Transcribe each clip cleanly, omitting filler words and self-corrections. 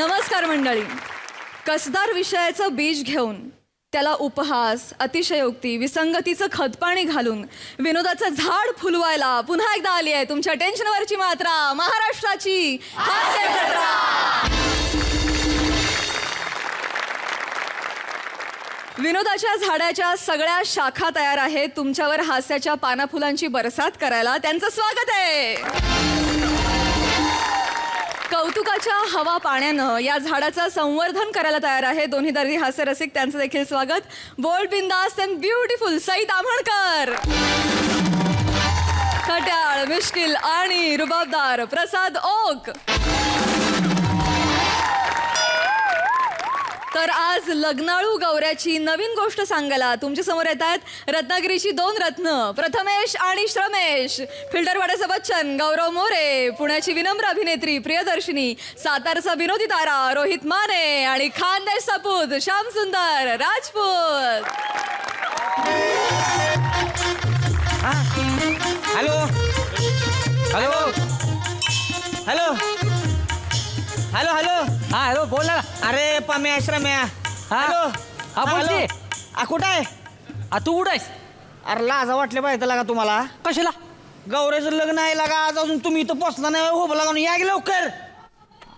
नमस्कार मंडळी. कसदार विषयाचं बीज घेऊन त्याला उपहास, अतिशयोक्ती, विसंगतीचं खतपाणी घालून विनोदाचं झाड फुलवायला पुन्हा एकदा आली आहे तुमच्या टेन्शनवरची मात्रा, महाराष्ट्राची हास्य जत्रा. विनोदाच्या झाडाच्या सगळ्या शाखा तयार आहेत तुमच्यावर हास्याच्या पानाफुलांची बरसात करायला. त्यांचं स्वागत आहे. कौतुकाच्या हवा पाण्यानं या झाडाचं संवर्धन करायला तयार आहे दोन्ही दर्दी हास्य रसिक. त्यांचं देखील स्वागत. बोल्ड, बिंदास अँड ब्युटिफुल सई ताम्हणकर, खट्याळ, मिश्किल आणि रुबाबदार प्रसाद ओक. तर आज लग्नाळू गौऱ्याची नवीन गोष्ट सांगायला तुमच्या समोर येत आहेत रत्नागिरीची दोन रत्न, प्रथमेश आणि श्रमेश. फिल्टरवाड्याचा बच्चन गौरव मोरे, पुण्याची विनम्र अभिनेत्री प्रियदर्शिनी, सातारचा विनोदी तारा रोहित माने आणि खानदेश सपूत श्याम सुंदर Rajput. Hello hello hello hello hello हा हॅलो बोल ना. अरे पम्या श्रम्या. हा. हॅलो हा, बोल की. कुठं आहे? तू कुठायस? अरे लाजा वाटले पाहिजे लागा तुम्हाला. कशाला? गौऱ्याचं लग्न आहे लागा आज अजून तुम्ही इथं पोचला नाही. हो बोला या गे लवकर.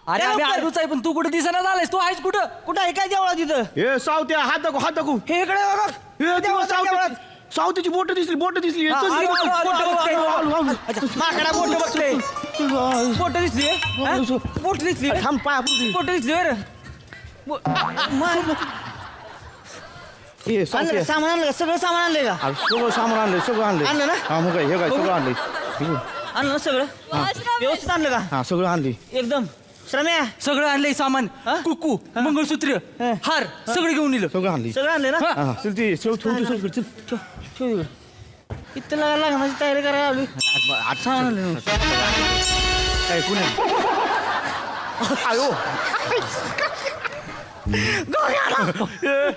अरे या आम्ही लवकर. आडूच आहे पण तू कुठे दिसना झालायस. तू आहेस कुठं? कुठं आहे काय देवळा तिथं? हे सावत्या हात दाखव हात दाखव. हे इकडे बघ. हे देवळात, देवळात. सावत्याची बोट दिसली बोट दिसली. हा, चल, आलो, चल, आलो, बोटं आलो, बघते. आलो, आलो, आलो, अच्छा, माकडा बोट बघते. आलो. बोट दिसली बोट दिसली थांब पाय आपलं. बोट दिसली बरं. हे सावत्या सामान आणलं का? सगळं सामान आणलंय का? अरे, सगळं सामान आणलंय सगळं आणलंय. आणलं ना? हा मग काय हे काय सगळं आणलंय. आणलं ना सगळं? व्यवस्थित आणलं का? हा सगळं आणली. एकदम. श्रम्या सगळं आणलंय सामान. हा? कुकू, मंगळसूत्र, हा. हार सगळं घेऊन येलं. सगळं आणली. सगळं आणलंय ना? हा चल ते ठेव ठेव ठेव चल. ठेव इकडं. इथं लग्नाची तयारी करायला आली. सामान आणलं ना? काय कोण आहे? आयो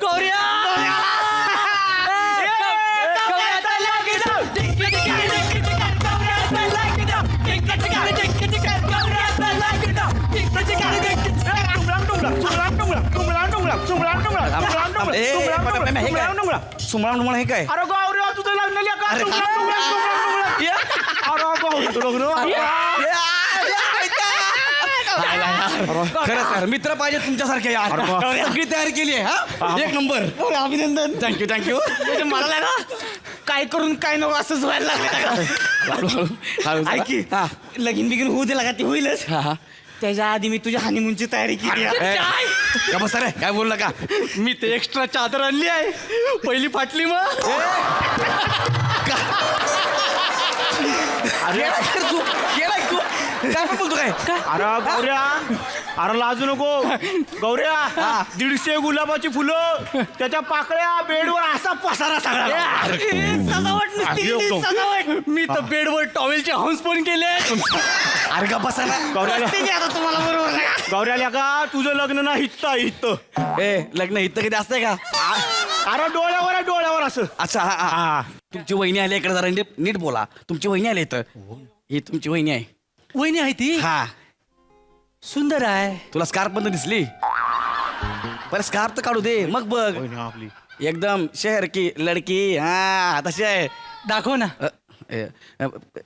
गौऱ्या! सुमळा हे काय? अरे गौऱ्या तुझं लग्न लिहा का? खरंच मित्र पाहिजे तुमच्यासारखे यार. सगळी तयारी केली आहे. हा एक नंबर. अभिनंदन. Thank you thank you. मला ना काय करून काय नको असंच व्हायला लागलं. ऐक की लगीन बिगीन होऊ दे लागा ते होईलच. त्याच्या आधी मी तुझ्या हनीमूनची तयारी केली. बस रे काय बोलला का? मी ते एक्स्ट्रा चादर आणली आहे. पहिली फाटली मग. अरे तू गेलाय तू काय पण बोलतो काय? अरे गौऱ्या अरे लाजू नको. गौऱ्या 150 गुलाबाची फुलं त्याच्या पाकळ्या बेडवर असा पसारा सगळा. सजावट नुसती सजावट. मी तर बेडवर टॉवेलचे हंस पण केले. अरे का बसायला गौऱ्याला आता तुम्हाला बरोबर ना? गौऱ्याला का तुझं लग्न ना हित्ता हित्त. ए लग्न इथं कधी असतंय का? अरे डोळ्यावर आहे, डोळ्यावर असं. अच्छा हा हा तुमची वहिनी आली इकडे जरा नीट बोला. तुमची वहिनी आली इथं. ही तुमची वहिनी आहे. वहिनी आहे ती हा सुंदर आहे. तुला स्कार्फ पण तर दिसली. बरं स्कार्फ तर काढू दे मग बघ. आपली एकदम शहर की लडकी. हा तशी आहे. दाखव ना.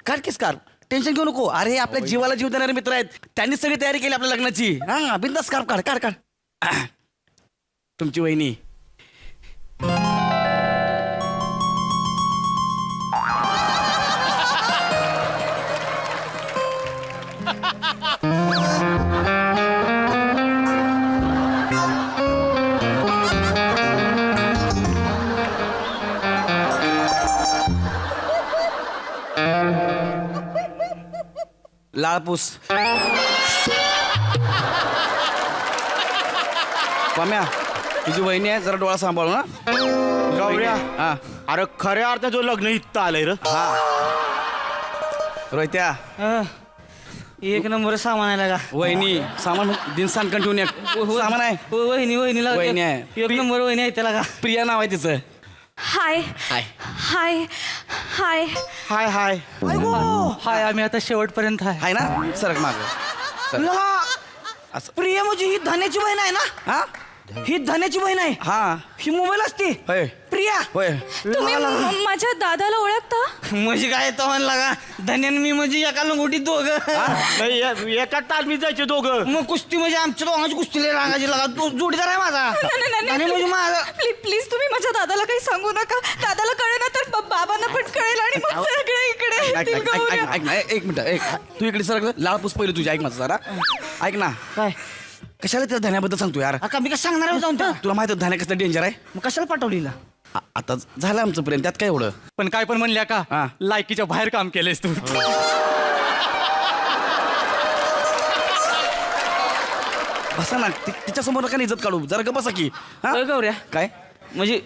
काढ की स्कार्फ. टेन्शन घेऊ नको. अरे आपल्या जीवाला जीव देणारे मित्र आहेत. त्यांनी सगळी तयारी केली आपल्या लग्नाची. हा बिंदास स्कार्फ काढ काढ काढ. तुमची वहिनी. लाळपूस. पम्या तुझी वहिनी आहे जरा डोळा सांभाळू ना. गौऱ्या हा अरे खऱ्या अर्थात लग्न हित्त आलंय र. हा रोहित्या एक नंबर सामान आहे लागा. वहिनी सामान दिनसान कंटिन्यू एक सामान आहे. वहिनी वहिनी आहे. एक नंबर वहिनी आहे त्याला का. प्रिया नाव आहे तिचं. हाय हाय हाय हाय. हाय हाय. हाय आम्ही आता शेवटपर्यंत आहे. हाय ना सरक माग. प्रिया म्हणजे ही धन्याची बहीण आहे ना? हा ही धन्याची बहीण आहे. हा ही मोबाईल असते. होय प्रिया होय तुम्ही माझ्या दादाला ओळखता? म्हणजे काय तो म्हणला का धन्यान मी म्हणजे एका लंगोटीत दोघं. नाही, एका तालमीत जायचे दोघं. मग कुस्ती म्हणजे आमच्या दोघांची कुस्ती रांगाची लागा. तो जोडीदार आहे माझा. आणि म्हणजे माझा प्लीज तुम्ही माझ्या दादाला काही सांगू नका. दादाला कळेल ना तर बाबांना पण कळेल आणि मग सगळे इकडे येतील गौऱ्या. ऐक ना एक मिनिट तू इकडे सर लाल पुस पहिले तुझी ऐक माझं जरा ऐक ना काय कशाला त्या धान्याबद्दल सांगतो यार का मी काय सांगणार आहे जाऊन त्या? तुला माहिती धान्या कसं डेंजर आहे मग कशाला पाठवलीला? आता झालं आमचं प्रेम त्यात काय एवढं पण काय पण म्हणल्या हा. का लायकीच्या बाहेर काम केलेस तू. बसा ना तिच्या समोर का इज्जत काढू जरा ग बसा की हा? होय गौऱ्या काय म्हणजे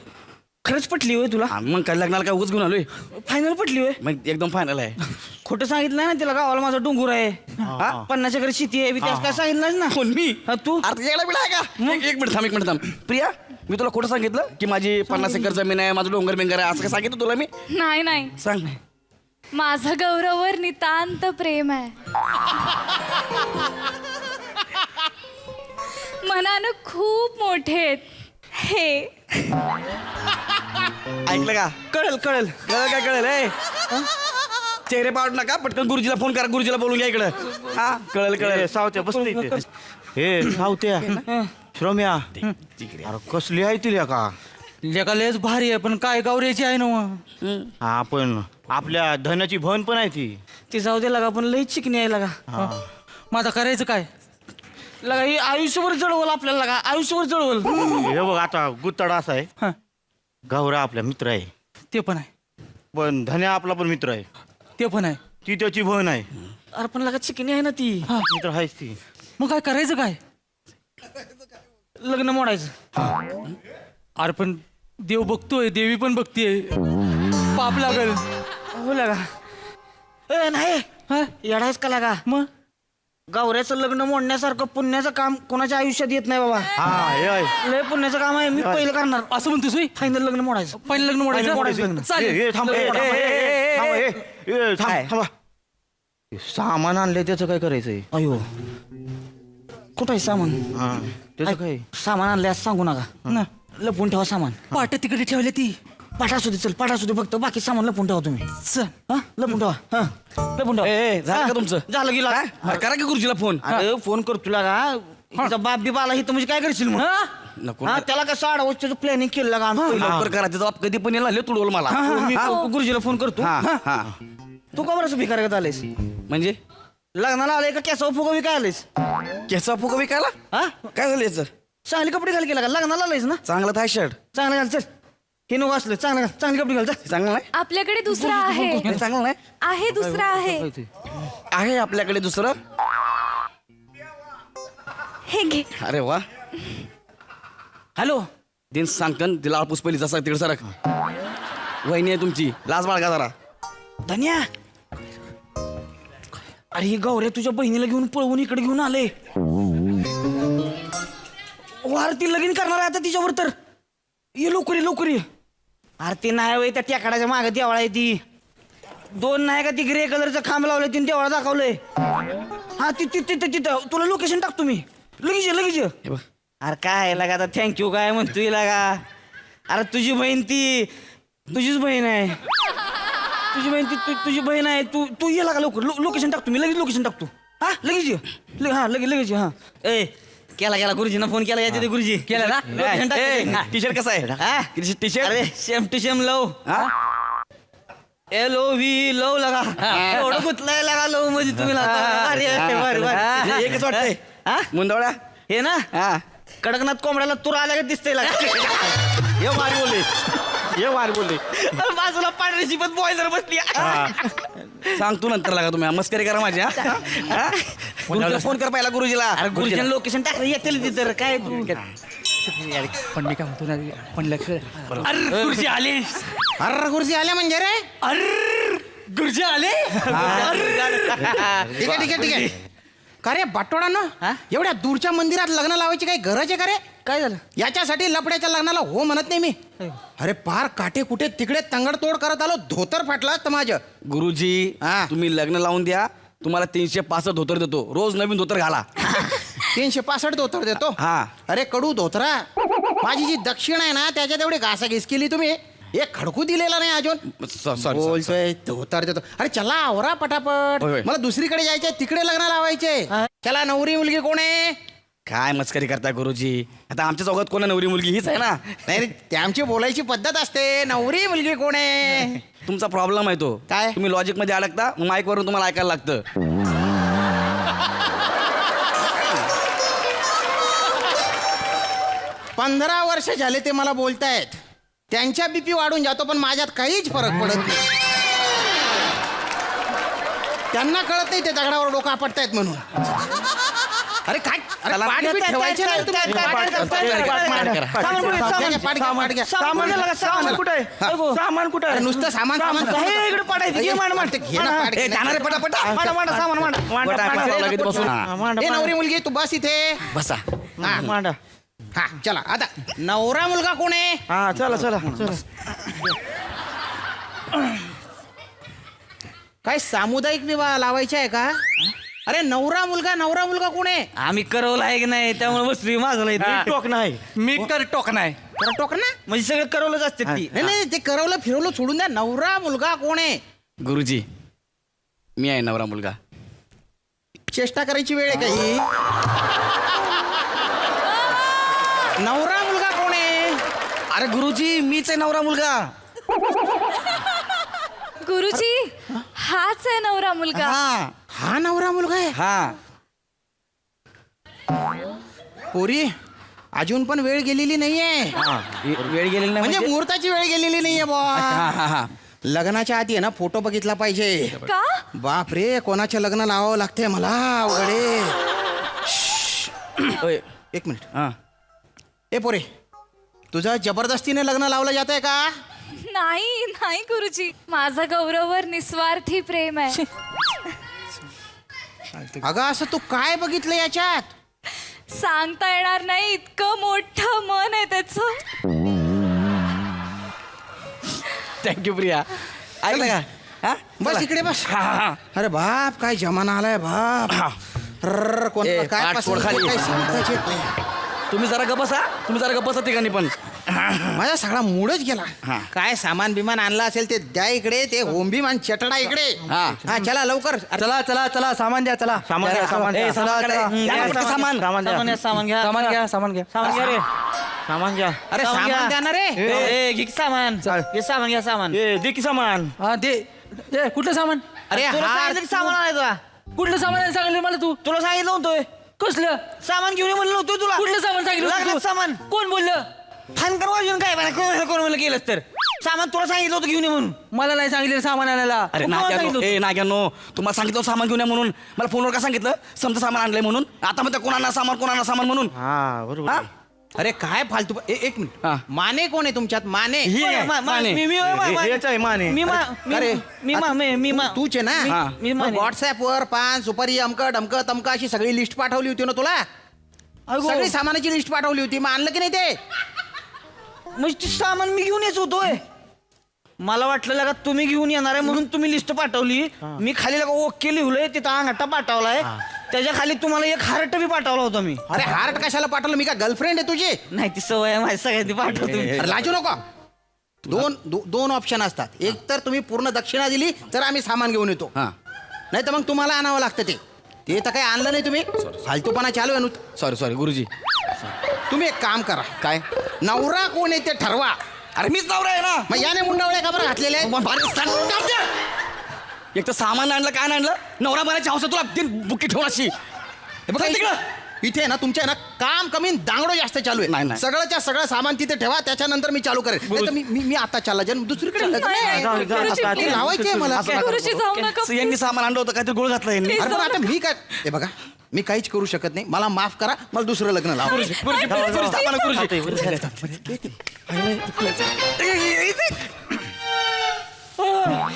खरंच पटली होय तुला? हा, मग काय लग्नाला काय उगाच घेऊन आलोय फायनल पटली होय? मग एकदम फायनल आहे खोटं सांगितलं नाही ना तिला गावाला माझा डोंगर आहे. हा? 50 एकर शेती आहे विकास काय सांगितलं ना? कोण मी हा, तू अरे यायला बिडा आहे का एक मिनिट थांब प्रिया मी तुला खोटं सांगितलं की माझी 50 एकर जमीन आहे माझं डोंगर बिंगर आहे असं काय सांगितलं तुला मी नाही नाही सांग माझं गौरववर नितांत प्रेम आहे. मनानं खूप मोठे आहेत हे. ऐकलं का कळेल कळेल. कळलं काय कळेल ए चेहरे पाडू नका पटकन गुरुजीला फोन करा गुरुजीला बोलून घ्या इकडं हा कळेल सावत्या बसले इथे. हे सावत्या श्रम्या अरे कसली आहे तिला का? लेका लयच भारी आहे पण काय गौऱ्याची आहे ना मग. हा पण आपल्या धनाची बहीण पण आहे ती. ती जाऊ दे लागा पण लई चिकणी आहे लागा. मग आता करायचं काय? लगा ही आयुष्यभर जळवल आपल्याला लागा आयुष्यभर जळवल. हे बघ आता गुत्ताडा असा आहे हा, गौरा आपला मित्र आहे ते पण आहे पण धन्या आपला पण मित्र आहे. ते पण आहे. ती त्याची बहीण आहे. अरे पण लागा चिकणी आहे ना ती. मित्र आहेच ती. मग काय करायचं काय? लग्न मोडायचं. अरे पण देव बघतोय देवी पण बघतीये पाप लागल. हो लागा ए नाही हा? येडायच का लागा? मग गौऱ्याचं लग्न मोडण्यासारखं पुण्याचं काम कोणाच्या आयुष्यात येत नाही बाबा. हा हे आहे. लय पुण्याचं काम आहे मी पहिलं करणार. असं म्हणतोस मी फायनल लग्न मोडायचं. पहिलं लग्न मोडायचं. मोडायचं चालेल. ए, थांब, ए, थांब, ए, ए, थांब, ए, ए, थांब, थांबा. हे सामान आणलंय त्याचं काय करायचंय? अयो कुठं आहे सामान? हा त्याचं काय? सामान आणले असं सांगू नका. ना लपून ठेवा सामान. पाट तिकडे ठेवली ती. पाठा चल पाठा फक्त बाकी सामान लपून ठेवा तुम्ही. चल. हा लपून ठेवा. हा लपून ठेवा. ए झालं का हा, तुमचं झालं की लागा. अरे करा की गुरुजीला फोन अरे फोन कर तुला का हिचा बाप बी बाला हिथं म्हणजे काय करशील मग? हा? नको हा त्याला कसं अडवचं प्लॅनिंग केलं लागा आम्ही पहिलं. लवकर करा त्याचा बाप कधी पण येणार लय तुडवल मला मी गुरुजीला फोन करतो. हा हा तू का बरं भिकार करत आलेस? म्हणजे लग्नाला आले का केसाव फुगा विकाय आलेस? केसा फुगा विकायला हा काय झालं याचं चांगले कपडे घाल केला का? लग्नाला आलेस ना? चांगला थाय शर्ट चांगलं घाल चल. हे नको असलं चांगलं घाल चांगले कपडे घाल जा. चांगला नाही आपल्याकडे दुसरा आहे हे चांगलं नाही आहे दुसरा आहे. आहे आपल्याकडे दुसरं हे घे. अरे वा हॅलो दिन सांगकन तिला आळपूस पहिली जसा तिकडे सरक वहिनी आहे तुमची लाज बाळगा जरा धन्या अरे ही गौऱ्या तुझ्या बहिणीला घेऊन पळवून इकडे घेऊन आले. वार ती लगीन करणार आहे आता तिच्यावर तर ये लवकर ये. अरे ती नाही वय त्या टेकाडाच्या मागे देवळा आहे ती. 2 नाही का ती ग्रे कलरचं खांब लावलंय तिने देवळा दाखवलंय. हा तिथं तुला लोकेशन टाकतो मी लगेच ये. हे बघ अरे काय लागा आता थँक्यू काय म्हणतोय लागा. अरे तुझी बहीण ती तुझीच बहीण आहे. तुझी बहीण आहे. तू ये लागा लवकर लोकेशन टाकतो मी लगेच लोकेशन टाकतो. हा लगेच ये हा लगेच ये. हा ए केला गुरुजीनं फोन केला याच्या गुरुजी केला ना? लोकेशन टाक. टी शर्ट कसा आहे हा टी शर्ट अरे same to same love LOV love लगा एवढं गुतलाय लागा लव म्हणजे तुम्ही भारी. एकच वाटतंय हा मुंडवळ्या हे ना हा कडकनाथ कोंबड्याला तूर आल्या का दिसतंय लागा. हे वार बोलले बाजूला पांढरी पण बॉयलर बसली. सांगतो नंतर लागा तुम्ही मस्करी करा माझी गुरुजीला फोन कर पहिला गुरुजीला अरे गुरुजीनं लोकेशन टाकलं येतील तिथं काय तू पण मी काय म्हणतो ना पण लक्ष अरे गुरुजी आले. अरे गुरुजी आल्या म्हणजे रे अरे गुरुजी आले. ठीक आहे का रे बाटोडानो एवढ्या दूरच्या मंदिरात लग्न लावायची काही गरज आहे का रे? काय झालं? याच्यासाठी लपड्याच्या लग्नाला हो म्हणत नाही मी. अरे पार काटे कुठे तिकडे तंगडतोड करत आलो धोतर फाटला असतं माझं. गुरुजी हा. तुम्ही लग्न लावून द्या तुम्हाला 365 धोतर देतो रोज नवीन धोतर घाला 365 धोतर देतो. हा. अरे कडू धोतरा, माझी जी दक्षिण आहे ना त्याच्यात एवढी घासाघीस केली तुम्ही, एक खडकू दिलेला नाही अजून. सॉरी बोलतोय धोतर देतो. अरे चला आवरा पटापट, होय, होय. मला दुसरीकडे जायचंय, तिकडे लग्न लावायचे. चला, नवरी मुलगी कोण आहे? काय मस्करी करता गुरुजी, आता आमच्या चौघात कोणा नवरी मुलगी हीच आहे ना. नाही रे, ते आमची बोलायची पद्धत असते. नवरी मुलगी कोण आहे? तुमचा प्रॉब्लेम आहे तो. काय? तुम्ही लॉजिक मध्ये अडकता, माईक वरून तुम्हाला ऐकायला लागतं. 15 वर्ष झाले ते मला बोलतायत, त्यांच्या बीपी वाढून जातो पण माझ्यात काहीच फरक पडत नाही. त्यांना कळत नाही ते दगडावर डोकं आपटतायत म्हणून. अरे काय, अरे चला. पाठ बीट ठेवायचे नाही तुम्ही. पाठ घ्या, पाठ घ्या. सामान कुठे आहे? हा. सामान कुठे अरे आहे? नुसतं सामान सामान हे इकडे पाडायचं. घे, मांड, मांड. घे ना, पाठ घे ए, ना. जाणार रे, पटापट. मांडा, मांडा, सामान मांडा. मांडा, बरं, मांडा. आपण लगेच बसून. हा, मांडा, ए मांडा. नवरी मुलगी तू बस इथे. बसा. हा. मांडा. हा चला, आता नवरा मुलगा कोण आहे? हा चला चला चला. काय सामुदायिक विवाह लावायचा आहे का? अरे नवरा मुलगा कोण आहे? आम्ही करवलं आहे की नाही, त्यामुळे बसली माझं हा. टोक नाही. मी कर टोक नाही. जरा टोक ना. म्हणजे सगळं करवलंच असते ती. नाही नाही, ते करवलं फिरवलं सोडून द्या. नवरा मुलगा कोण आहे? गुरुजी, मी आहे नवरा मुलगा. चेष्टा करायची वेळ आहे का ही? नवरा मुलगा कोण आहे? अरे गुरुजी, मीच आहे नवरा मुलगा. गुरुजी हाच आहे नवरा मुलगा. हा हा नवरा मुलगा आहे. हा. पोरी, अजून पण वेळ गेलेली नाहीये. वेळ गेलेली नाही म्हणजे म्हणजे? मुहूर्ताची वेळ गेलेली नाहीये हा बॉ. हा हा. लग्नाच्या आधी आहे ना फोटो बघितला पाहिजे. का? बाप रे, कोणाचे लग्न लावावं लागते मला अवघडे. ओय, एक मिनिट. हा. ए पोरे, तुझं जबरदस्तीने लग्न लावलं जात आहे का? नाही नाही गुरुजी, माझं गौरववर निस्वार्थी प्रेम आहे. अगं असं तू काय बघितलं याच्यात? सांगता येणार नाही, इतकं मोठं मन आहे त्याचं. थँक्यू प्रिया. ऐकलं का? हा? बस चला. इकडे बस. हा, हा, हा. अरे बाप, काय जमाना आलाय बाप. रर्र, कोणाला ए, काय पाठ पसंत सोड खाली. काय सांगताच येत नाही. तुम्ही जरा गप्पा ठिकाणी पण. माझा सगळा मूडच गेला. हा. काय सामान बिमान आणला असेल ते द्या इकडे, ते होंबीम आणि चटडा इकडे. हा. हा चला लवकर. अरे, चला चला चला, सामान द्या. चला सामान द्या, सामान द्या. ए, चला, चला. या ना, पटकन सामान. सामान द्या. सामान घ्या, सामान घ्या. सामान घ्या, सामान घ्या. सामान घ्या रे. सामान घ्या. अरे सामान सामान घ्या. द्या ना रे. ए, घे की सामान. हे सामान घ्या, सामान. ए दे की सामान. हा दे. ए, कुठलं सामान? अरे तुला हार सांगितलं की सामान आणायचं. कुठलं सामान आहे सांगितलं मला तू? तुला सांगितलं होतं कसलं सामान घेऊन ये म्हणलं होतं तुला. कुठलं सामान सांगितलं होतं लग्नात तू? सामान. कोण बोललं? खानकर वाजून काय बरं, कोण म्हणलं केलंस तर. सामान तुला सांगितलं होतं घेऊन ये म्हणून. मला नाही सांगितलं सामान आणायला. अरे तुम्हाला नाग्यानो, सांगितलं ए नाग्यानो, तुम्हाला सांगितलं होतं सामान घेऊन या म्हणून. मला फोनवर का सांगितलं? समजा सामान आणलंय म्हणून. आता म्हणते कोणाला सामान म्हणून. हा बरोबर. हा? अरे काय फालतू. एक मिनिट. हा. माने कोण आहे तुमच्यात? माने ही आहे, माने. हेच आहे माने. तूच आहे ना? हा. मग व्हॉट्सअपवर पान सुपारी अमकं डमकं तमकं अशी सगळी लिस्ट पाठवली होती ना तुला? सगळी सामानाची लिस्ट पाठवली होती, मग आणलं की नाही ते? म्हणजे ते सामान मी घेऊन यायचं होतोय. मला वाटलं का तुम्ही घेऊन येणार आहे म्हणून तुम्ही लिस्ट पाठवली. मी खाली लगा ओके लिहिलंय, तिथं अंगठा पाठवलाय, त्याच्या खाली तुम्हाला एक हार्ट बी पाठवला होता मी. अरे हार्ट कशाला पाठवलं? मी का गर्लफ्रेंड आहे तुझी? नाही ती सवय आहे माझी, सगळ्यांनी पाठवतो. अरे लाजू नको. दोन ऑप्शन असतात. एक तर तुम्ही पूर्ण दक्षिणा दिली तर आम्ही सामान घेऊन येतो, हा. नाही तर मग तुम्हाला आणावं लागतं. ते तर काही आणलं नाही तुम्ही. फालतूपणा चालू आहे नु. सॉरी गुरुजी. तुम्ही एक काम करा, काय? नवरा कोण आहे ते ठरवा. अरे मीच नवरा आहे ना. मग याने मुंडावळ्या का बरं घातलेले आहेत? एक तर सामान आणलं, काय आणलं? नवरा बनायची हौस आहे तुला. तीन बुकी ठेवून अशी. हे बघ तिकडं. इथे ना तुमच्या ना काम कमी दांगडो जास्त चालू आहे. नाही. सगळंच्या सगळं सामान तिथे ठेवा, त्याच्यानंतर मी चालू करेन. नाही तर मी आता चालला जन दुसरीकडे लग्न आहे. गुरुजी, ते please. लावायचे मला. गुरुजी जाऊ नका. यांनी सामान आणलं होतं, काहीतरी गोळ घातलं यांनी. अरे पण आता मी काय, हे बघा, मी काहीच करू शकत नाही. मला माफ करा, मला दुसरं लग्न लावा.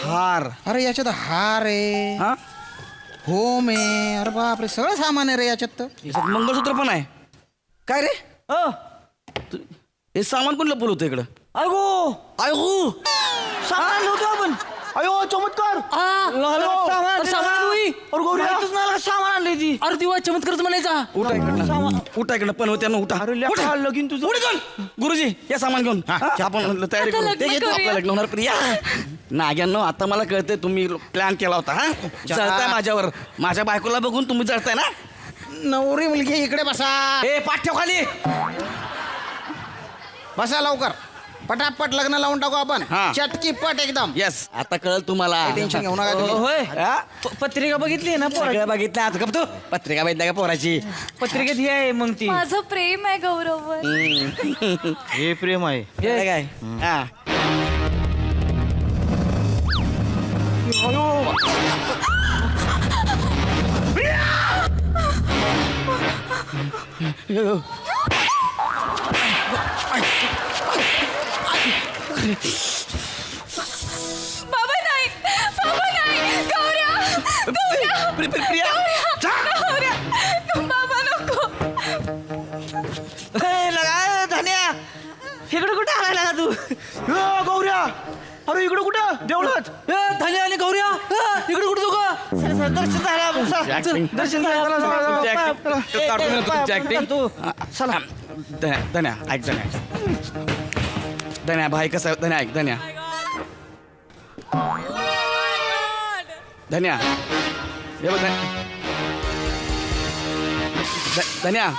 हार. अरे याच्यात हार आहे, हा? होम आहे, अरे बापरे, सगळं सामान आहे रे याच्यात तर. याच्यात मंगळसूत्र पण आहे. काय रे? हे सामान कोण लपवलं होतं इकडं? अगो आयो, सामान आणलं होतं आपण. अयो चमत्कार सामान सामान होई. अरे गौऱ्या. माहितच नाही सामान आणलंय ती अरे दिवा चमत्कारच म्हणायचा. उठा इकडनं उठा इकडनं पण होत्या उठा अरे लेका, लगीन तुझं पुढे जाऊन गुरुजी या सामान घेऊन चहा पण म्हणलं तयारी आता करू लग्न ते घेतो करूया. आपलं लग्न होणार प्रिया नाग्यांनो आता मला कळतंय तुम्ही प्लॅन केला होता हा जळताय माझ्यावर माझ्या बायकोला बघून तुम्ही जळताय ना नवरी मुलगी इकडे बसा. ए पाठ ठेव खाली बसा लवकर. पटापट लग्न लावून टाकू आपण. हा. चटकी पट एकदम. येस आता कळलं तुम्हाला काही टेन्शन घेऊ नका तुम्ही. होय हा? पत्रिका बघितली ना पोरा सगळं बघितलं आता गप तू पत्रिका बघितल्या का पोराची पत्रिकेत ही आहे मग ती माझं प्रेम आहे गौरववर. हे प्रेम आहे हे काय हा बाबा नाही, बाबा नाही, गौऱ्या, गौऱ्या, प्रिया गौऱ्या, बाबा नको. लगा धन्या इकडे कुठे आलाय का तू गौऱ्या अरे इकडे कुठं देवळात धन्या आणि गौऱ्या इकडे कुठे दोघं. दर्शन झालं Acting. दर्शन झालं तुमची acting. तो काढून येतो तुमची acting. तू चला धन्या ऐक धन्या धन्या भाई कसा आहे? धन्या ऐक धन्या धन्या हे बघ धन्या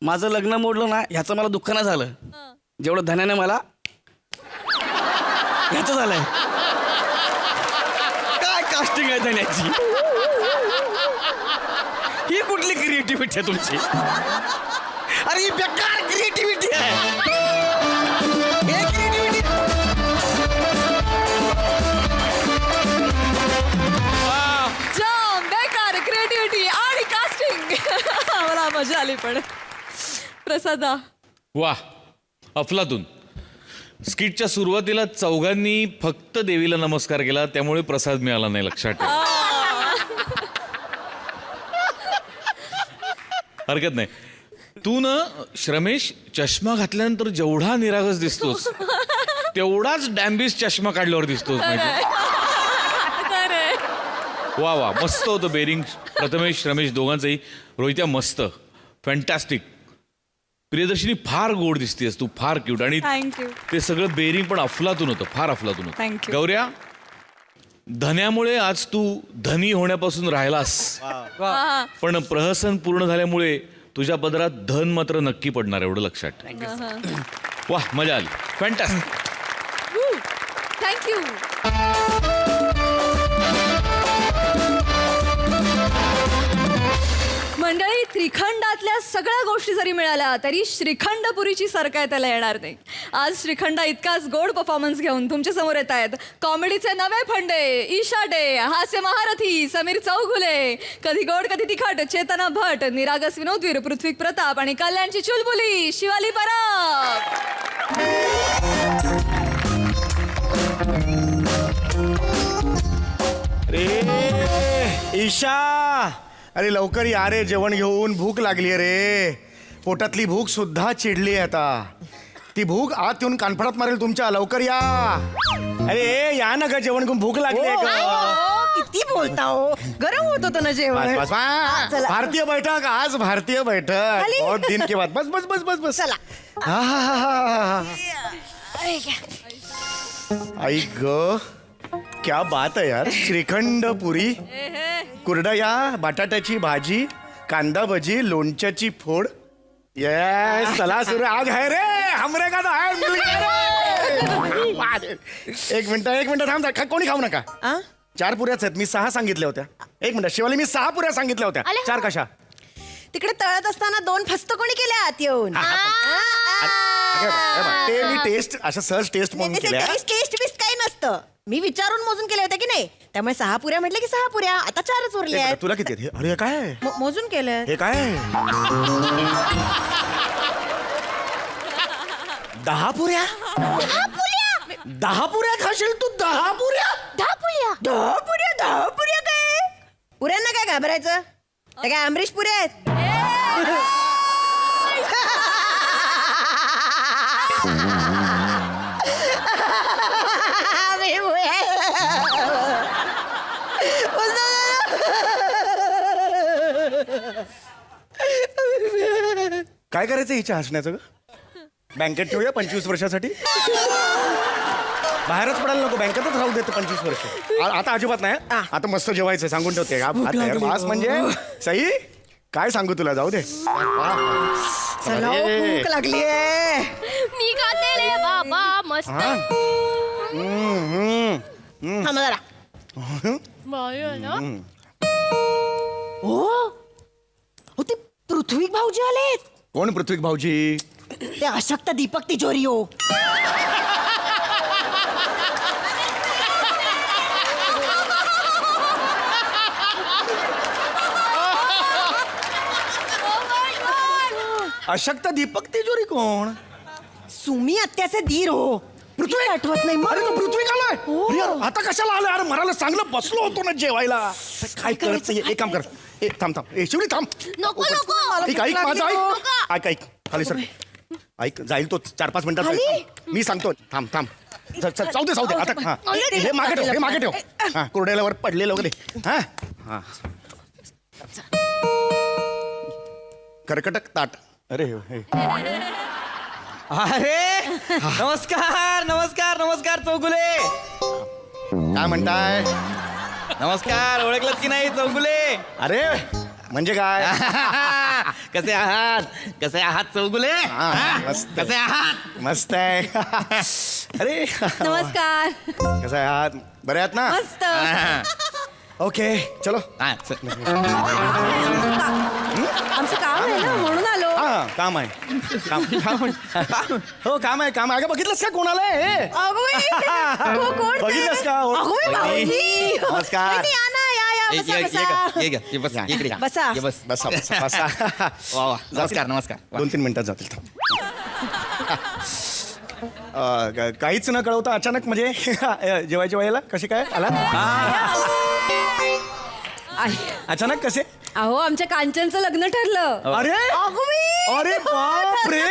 माझं लग्न मोडलं ना ह्याचं मला दुःख नाही झालं जेवढं धन्याने मला ह्याचं झालंय काय कास्टिंग आहे धन्याची ही कुठली क्रिएटिव्हिटी आहे तुमची अरे ही बेकार क्रिएटिव्हिटी आहे हे creativity. जाम बेकार क्रिएटिव्हिटी आणि कास्टिंग मला मजा आली पण प्रसादा वा अफलातून स्किटच्या सुरुवातीला चौघांनी फक्त देवीला नमस्कार केला त्यामुळे प्रसाद मिळाला नाही लक्षात ठेव हरकत नाही तू ना श्रमेश चष्मा घातल्यानंतर जेवढा निरागस दिसतोस तेवढाच डॅम्बिस चष्मा काढल्यावर दिसतोस म्हणजे वा वा मस्त होतं बेरिंग प्रथमेश श्रमेश दोघांचंही रोहित्या मस्त फॅन्टॅस्टिक प्रियदर्शिनी फार गोड दिसतेस तू फार क्यूट आणि थँक्यू ते सगळं बेरिंग पण अफलातून होतं फार अफलातून होतं Thank you. गौऱ्या धन्यामुळे आज तू धनी होण्यापासून राहिलास पण प्रहसन पूर्ण झाल्यामुळे तुझ्या पदरात धन मात्र नक्की पडणार एवढं लक्षात ठेव. वा मजा आली फॅन्टॅस्टिक थँक्यू मंडळी त्रिखंडातल्या सगळ्या गोष्टी जरी मिळाल्या तरी श्रीखंडपुरीची सर काय त्याला येणार नाही. आज श्रीखंडा इतकाच गोड परफॉर्मन्स घेऊन तुमच्या समोर येत आहेत कॉमेडीचे नवे फंडे ईशा डे हास्य महारथी समीर चौगुले कधी गोड कधी तिखट चेतना भट निरागस विनोदवीर पृथ्वी प्रताप आणि कल्याणची चुलबुली शिवाली परब. रे ईशा अरे लवकर या रे जेवण घेऊन भूक लागली रे पोटातली भूक सुद्धा चिडली आता ती भूक आत येऊन कानफडात मारेल तुमच्या लवकर या अरे या ना ग जेवण घेऊन भूक लागली आहे ग किती बोलता हो गरम होत होतं ना जेवण बस, बस. चला. भारतीय बैठक आज भारतीय बैठक खाली. बहुत दिन के बाद बस बस बस बस बस चला हा, हा, हा, हा, हा. आई ग क्या बात आहे यार श्रीखंड पुरी कुरडया बटाट्याची भाजी कांदा भजी लोणच्याची फोड येस चला सुरू आज है रे हमरे का तो है मिल गया रे. एक मिनिट थांब कोणी खाऊ नका आ? 4 पुऱ्याच आहेत मी 6 सांगितल्या होत्या एक मिनिट शिवाली मी 6 पुऱ्या सांगितल्या होत्या आले. 4 कशा तिकडे तळत असताना 2 फस्त कोणी केल्या आत येऊन अरे बा, ते मी टेस्ट असं सहज टेस्ट म्हणून केल्या टेस्ट बिस्ट काही नसतं मी विचारून मोजून केले होते की नाही त्यामुळे 6 पुऱ्या म्हटले की 6 पुऱ्या आता 4च उरल्या एक आहेत मिनिट, तुला किती आहेत? अरे हे काय आहे? मोजून केलं हे काय आहे? 10 पुऱ्या 10 पुऱ्या खाशील तू 10 पुऱ्या 10 पुऱ्या 10 पुऱ्या काय पुऱ्यांना काय घाबरायचं त्या काय अमरीश पुऱ्या आहेत काय करायचं हिच्या हसण्याचं ग? बँकेत ठेवूया 25 वर्षासाठी. बाहेरच पडायला नको, बँकेतच राहू देतो 25 वर्ष. आता अजिबात नाही. आता मस्त जेवायचं सांगून ठेवते. मास म्हणजे सई काय सांगू तुला, जाऊ दे. चला हो, भूक लागलीये. मी खाते रे बाबा मस्त थांबा जरा. हो ते पृथ्वी भाऊजी आलेत. कोण पृथ्वी भाऊजी? ते अशक्त दीपक तिजोरी हो. अशक्त दीपक तिजोरी कोण? सुमी आत्याचे धीर हो. पृथ्वी आठवत नाही अरे मग. तो पृथ्वी आलाय. अरे यार, आता कशाला आलाय? अरे मराला चांगलं बसलो होतो ना जेवायला. काय करत नाही. एक काम कर, थांब शिवली थांब. नको नको ऐक माझं ऐक खाली सर. ऐक, जाईल तो 4-5 मिनिटात. मी सांगतो. थांब जाऊ दे आता. हा हे मागे ठेव. हा कुरड्याला वर पडलेलं वगैरे. हा हा कर्कटक ताट. अरे हे अरे नमस्कार चौगुले. काय म्हणताय? नमस्कार, ओळखलत की नाही चौगुले? अरे म्हणजे काय? कसे आहात चौगुले? मस्त. कसे आहात? मस्त आहे. अरे नमस्कार. कसं आहे आहात? बरे आहात ना? मस्त. ओके चलो. आमचं काम आहे ना म्हणून आलो. हा काम आहे. हो काम आहे. अगं बघितलंस का कोणाला आहे? बघितलंस का? हो. नमस्कार. बसा. बसा. नमस्कार 2-3 मिनिटात जातील. काहीच न कळवता अचानक म्हणजे जेवायच्या वेळेला कसे काय आला? अचानक कसे? अहो आमच्या कांचनचं लग्न ठरलं. अरे बाप रे.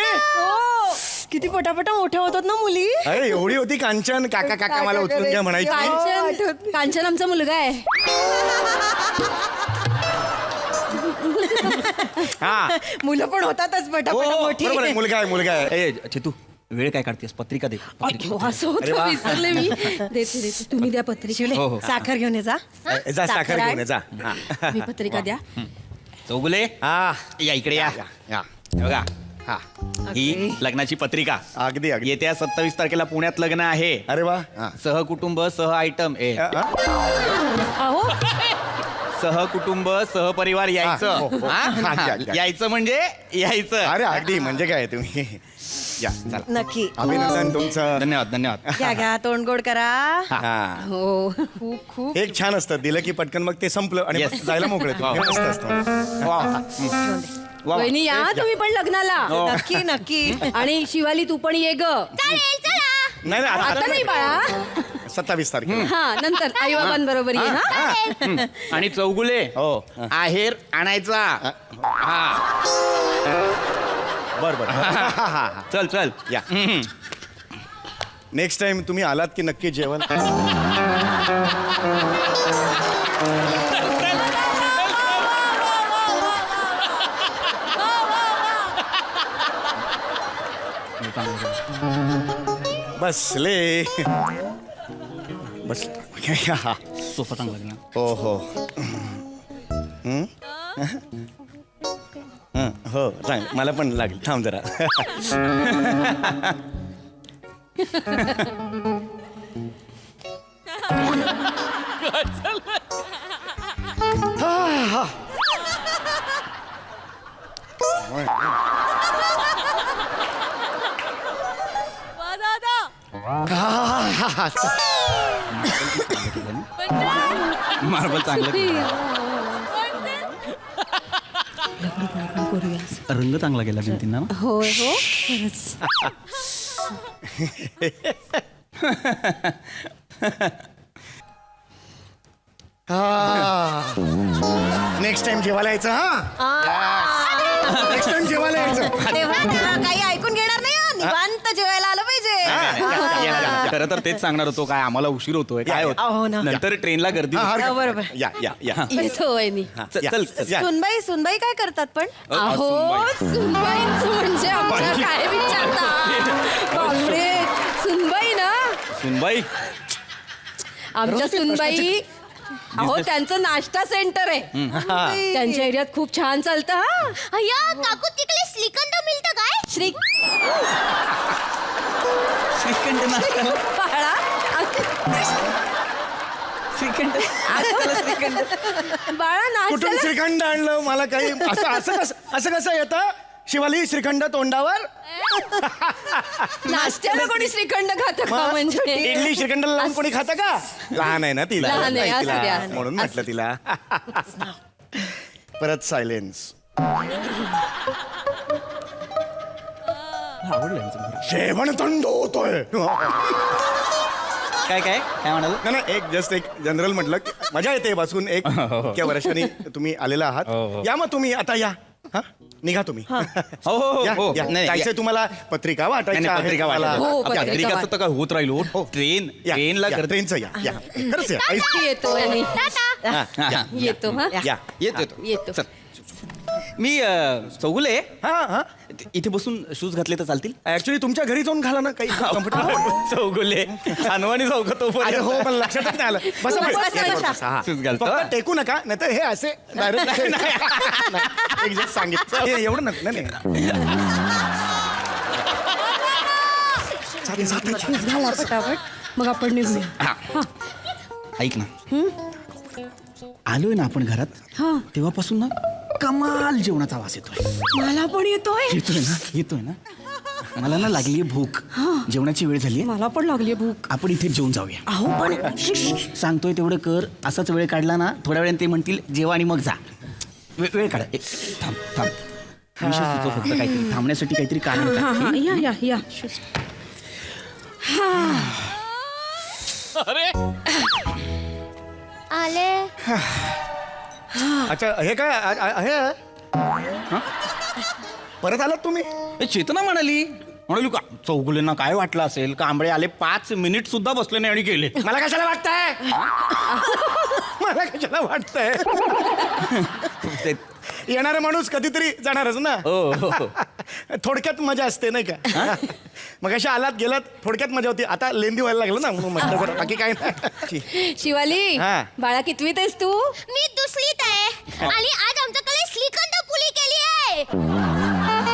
किती पटापटा मोठ्या होतात ना मुली. अरे एवढी होती कांचन. काका मला उचलून घ्या म्हणायची. कांचन आमचा मुलगा आहे. हा मुलं पण होतातच पटापटा मोठी. बरोबर आहे. मुलगा आहे. तू वेळ काय काढतेस? पत्रिका दे. असं होतं विसरले मी. देते तुम्ही द्या पत्रिका. साखर घेऊन ये जा. जा साखर घेऊन ये, जा. मी पत्रिका द्या. चौगुले हा या इकडे या. बघा हा ही लग्नाची पत्रिका. अगदी येत्या 27 तारखेला पुण्यात लग्न आहे. अरे वा. सहकुटुंब सह आयटम अहो सहकुटुंब सहपरिवार हो, यायचं. हो. हा? यायचं म्हणजे यायचं. अरे अगदी म्हणजे काय तुम्ही या चला. नक्की. अभिनंदन तुमचं. धन्यवाद घ्या तोंड गोड करा. हा हो खूप एक छान असतं. दिलं की पटकन मग ते संपलं आणि Yes. मग जायला मोकळे. हे मस्त असतं. वहिनी या तुम्ही पण लग्नाला. नक्की. आणि शिवाली तू पण ये ग. नाही आता नाही बाळा. 27 तारखेला. हा नंतर आई बाबांबरोबर ये. हा आणि चौगुले हो आहेर आणायचा. हा बर. चल या. नेक्स्ट टाइम तुम्ही आलात की नक्की जेवण. बसले. सोफा चांगला लागला. हो हो चांगलं. मला पण लागेल. थांब जरा. मार्बल चांगलं. रंग चांगला गेला भिंतींना. होय हो. नेक्स्ट टाइम जेवायला यायचं. हा नेक्स्ट टाइम जेवायला यायचं. तेव्हा ना काही ऐकून घेणार नाही. निवांत जेवायला आलं पाहिजे. खरं तर तेच सांगणार होतो काय आम्हाला उशीर होतोय काय हो होत ना. नंतर ट्रेनला गर्दी हा, होती. बरोबर. या या या येतो वहिनी. चल चल चल. सुनबाई सुनबाई काय करतात पण अहो सुनबाईंचं म्हणजे आमच्या काय विचारता बापरे सुनबाई ना सुनबाई आमच्या सुनबाई अहो त्यांचं नाश्ता सेंटर आहे त्यांच्या एरियात खूप छान चालतं हा अय्या काकू तिकडे श्रीखंड मिळतं काय श्रीखंड नाश्ता बाळा श्रीखंड बाळा कुठून नाश्ता श्रीखंड आणलं मला काही असं कसं येतं शिवाली श्रीखंड तोंडावर नाश्त्याला कोणी श्रीखंड खातं का म्हणजे इडली श्रीखंडाला लावून कोणी खातं का लहान आहे ना तिला लहान आहे, असू तिला. द्या, असू द्या. म्हणून म्हटलं तिला परत सायलेन्स जेवण थंड होतोय काय काय काय म्हणाल नाही नाही एक जस्ट एक जनरल म्हटलं की मजा येते बसून एक इतक्या वर्षांनी तुम्ही आलेला आहात या मग तुम्ही आता या हा निघा तुम्ही हो हो या, हो या. नाही, जायचंय या. तुम्हाला पत्रिका वाटायच्या आहेत पत्रिका तुम्हाला. वाटायला. हो, आपल्या पत्रिका पत्रिकाचं तर काय होत राहिलो ट्रेन या, ट्रेनला या, गर्दी ट्रेनचं या या खरंच या ऐस- ती येतो आणि हा, हा. येतो हा या येतो येतो. चल. मी चौगुले हा हा इथे बसून शूज घातले तर चालतील ऍक्च्युली तुमच्या घरी जाऊन घाला ना काही comfortable. चौगुले हनवानी चौकतो अरे हो पण लक्षातच नाही आलं बसा बसा, बसा. या, बसा. बसा, हा. शूज घालतो फक्त टेकू नका नाही तर हे असे direct- नाही, एक just सांगितलं हे एवढं नका नाही झाला पटापट मग आपण निघूया हा. ऐक ना आलोय ना आपण घरात तेव्हापासून ना कमाल जेवणाचा वास येतोय मला पण येतोय येतोय ना मला ना लागली भूक जेवणाची वेळ झाली मला पण लागली भूक आपण इथे जेवून जाऊया अहो पण सांगतोय तेवढं कर असाच वेळ काढला ना थोड्या वेळाने ते म्हणतील जेवा आणि मग जा वेळ काढा थांब थांब विषय सुचव फक्त काहीतरी थांबण्यासाठी काहीतरी कारण टाक. या या या आले अच्छा हे काय हे परत आलात तुम्ही ए, चेतना म्हणाली का चौगुलेंना काय वाटलं असेल कांबळे आले 5 मिनिट सुद्धा बसले नाही आणि गेले मला कशाला वाटतंय मला कशाला वाटतंय ते- येणारा माणूस कधीतरी जाणारच ना हो. थोडक्यात मजा असते नाही का मग अशा आलात गेलात थोडक्यात मजा होती आता लेंदी व्हायला लागलं ना म्हणून म्हटलं जरा, बाकी काय नाही शिवाली हा. बाळा कितवीत आहेस तू मी दुसरीत आहे आणि आज आमच्याकडे श्रीखंड पुली केली आहे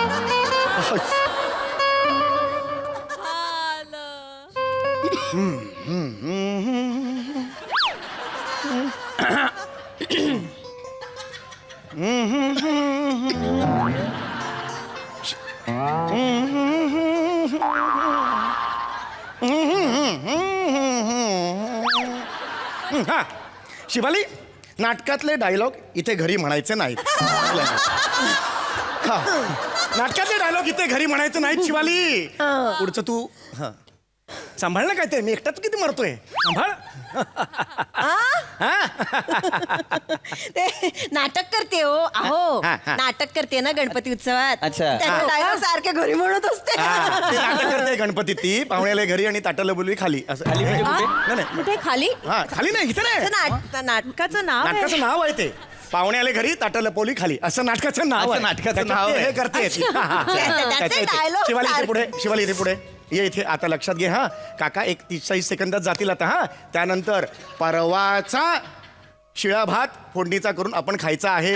हा शिवाली नाटकातले डायलॉग इथे घरी म्हणायचे नाहीत हा नाटकातले डायलॉग इथे घरी म्हणायचे नाहीत शिवाली पुढचं तू हा सांभाळ ना काय ते मी एकटाच किती मरतोय सांभाळ ते नाटक करते हो अहो हा, हा. नाटक करते ना गणपती उत्सवात अच्छा. त्याचे डायलॉग सारखे घरी म्हणत असते हा, ते नाटक करते गणपती ती पाहुण्याला घरी आणि ताटाला बोलवी खाली असं खाली म्हणजे कुठे? नाही, नाही कुठे खाली हा खाली नाही इथे नाही नाटकाचं नाव आहे. नाटकाचं नाव आहे ते पाहुणे आले घरी ताटाला पोली खाली असं नाटकाचं नाव अच्छा, आहे नाटकाचं त्याच्यात नाव ते आहे. हे करते ती. हा, हा. त्याचे त्याच्या इथे. dialogue शिवाली इथे सारखे. पुढे शिवाली इथे पुढे ये इथे आता लक्षात घे हा काका एक 30-40 सेकंदात जातील आता हा त्यानंतर परवाचा शिळा भात फोडणीचा करून आपण खायचा आहे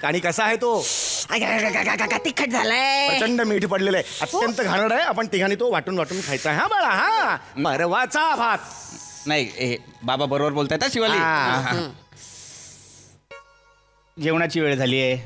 आणि कसा आहे तो तिखट झालाय प्रचंड मीठ पडलेलं आहे अत्यंत घाणड आहे आपण तिघांनी तो वाटून वाटून खायचा आहे हा बाळा हा परवाचा भात नाही हे बाबा बरोबर बोलतायत हा, शिवाली हा. हा. जेवणाची वेळ झाली आहे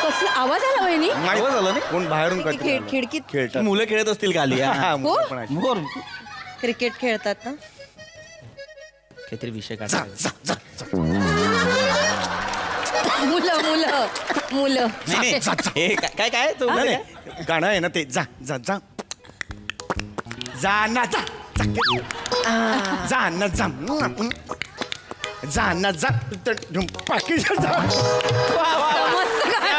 कसला आवाज आला वहिनी नाही झालं नाही कोण बाहेरून काहीतरी आलं. खिडकीत खेळतात मुलं खेळत असतील खाली हा, हा. मुलं पण आहेत. मोर क्रिकेट खेळतात ना काहीतरी विषय जा, काढा जा, जा, जा. मुलं मुलं मुलं नाही, नाही. हे काय काय तो नाही, नाही. गाणं आहे ना ते जा जा जा जा ना जा जा न जा जा न जा पाकिट जा. मस्त गाणं.